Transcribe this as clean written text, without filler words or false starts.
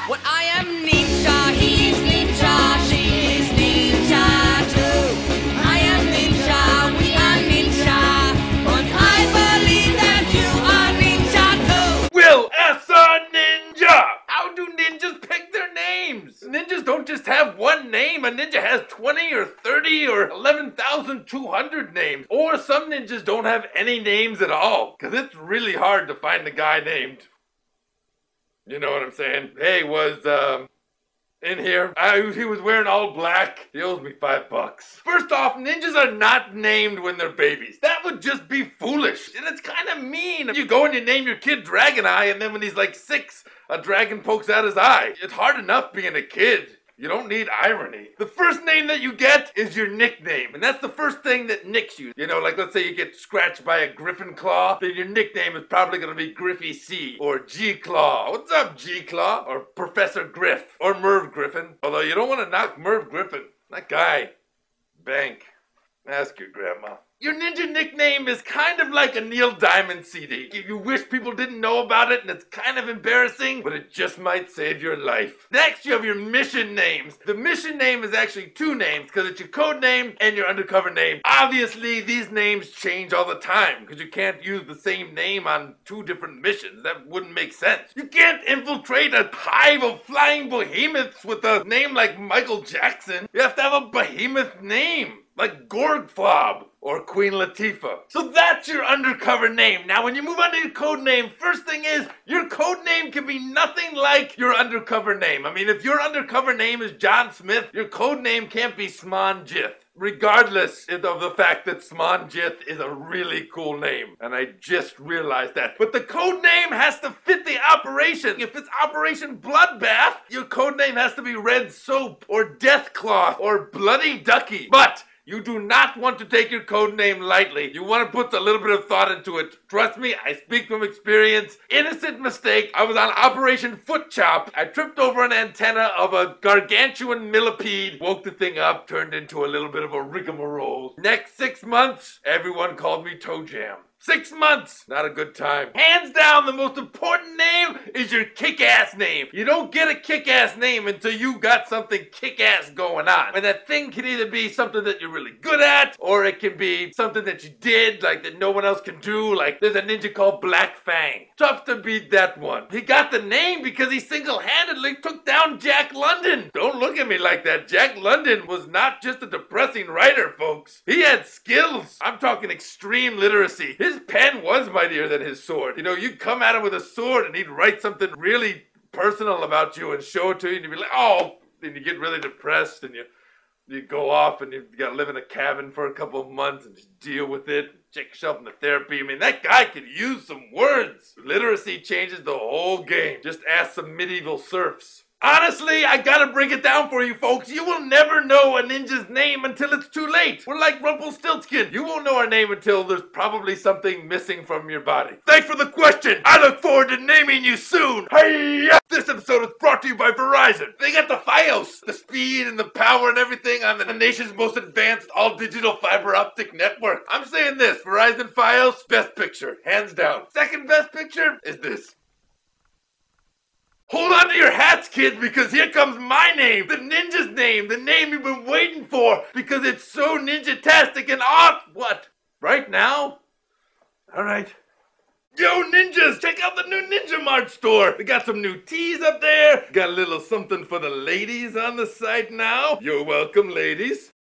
Well, I am ninja, he's ninja, she's ninja too. I am ninja, we are ninja, but I believe that you are ninja too. Will S. a ninja! How do ninjas pick their names? Ninjas don't just have one name. A ninja has 20 or 30 or 11,200 names. Or some ninjas don't have any names at all. Because it's really hard to find a guy named... You know what I'm saying? Hey, was, in here. He was wearing all black. He owes me $5. First off, ninjas are not named when they're babies. That would just be foolish. And it's kind of mean. You go and you name your kid Dragon Eye, and then when he's like 6, a dragon pokes out his eye. It's hard enough being a kid. You don't need irony. The first name that you get is your nickname, and that's the first thing that nicks you. You know, like let's say you get scratched by a griffin claw, then your nickname is probably gonna be Griffy C or G Claw. What's up, G Claw? Or Professor Griff or Merv Griffin. Although you don't want to knock Merv Griffin. That guy, Bank. Ask your grandma. Your ninja nickname is kind of like a Neil Diamond CD. You wish people didn't know about it and it's kind of embarrassing, but it just might save your life. Next, you have your mission names. The mission name is actually 2 names because it's your code name and your undercover name. Obviously, these names change all the time because you can't use the same name on 2 different missions. That wouldn't make sense. You can't infiltrate a hive of flying behemoths with a name like Michael Jackson. You have to have a behemoth name, like Gorgflob or Queen Latifah. So that's your undercover name. Now when you move on to your code name, first thing is, your code name can be nothing like your undercover name. I mean, if your undercover name is John Smith, your code name can't be Smonjith. Regardless of the fact that Smonjith is a really cool name. And I just realized that. But the code name has to fit the operation. If it's Operation Bloodbath, your code name has to be Red Soap or Deathcloth or Bloody Ducky. But you do not want to take your code name lightly. You want to put a little bit of thought into it. Trust me, I speak from experience. Innocent mistake. I was on Operation Foot Chop. I tripped over an antenna of a gargantuan millipede, woke the thing up, turned into a little bit of a rigmarole. Next 6 months, everyone called me Toe Jam. 6 months! Not a good time. Hands down, the most important name is your kick-ass name. You don't get a kick-ass name until you got something kick-ass going on. And that thing can either be something that you're really good at, or it can be something that you did, like that no one else can do. Like, there's a ninja called Black Fang. Tough to beat that one. He got the name because he single-handedly took down Jack London. Don't look at me like that. Jack London was not just a depressing writer, folks. He had skills. I'm talking extreme literacy. His pen was mightier than his sword. You know, you'd come at him with a sword and he'd write something really personal about you and show it to you and you'd be like, oh, and you get really depressed and you go off and you gotta live in a cabin for a couple of months and just deal with it. Check yourself into therapy. I mean, that guy could use some words. Literacy changes the whole game. Just ask some medieval serfs. Honestly, I gotta break it down for you folks. You will never know a ninja's name until it's too late. We're like Rumpelstiltskin. You won't know our name until there's probably something missing from your body. Thanks for the question. I look forward to naming you soon. Hey! This episode is brought to you by Verizon. They got the Fios, the speed and the power and everything on the nation's most advanced all-digital fiber optic network. I'm saying this, Verizon Fios, best picture, hands down. Second best picture is this. Hold on to your hats, kids, because here comes my name, the ninja's name, the name you've been waiting for, because it's so ninja-tastic and off. What? Right now? All right. Yo, ninjas, check out the new Ninja Mart store. They got some new teas up there. Got a little something for the ladies on the site now. You're welcome, ladies.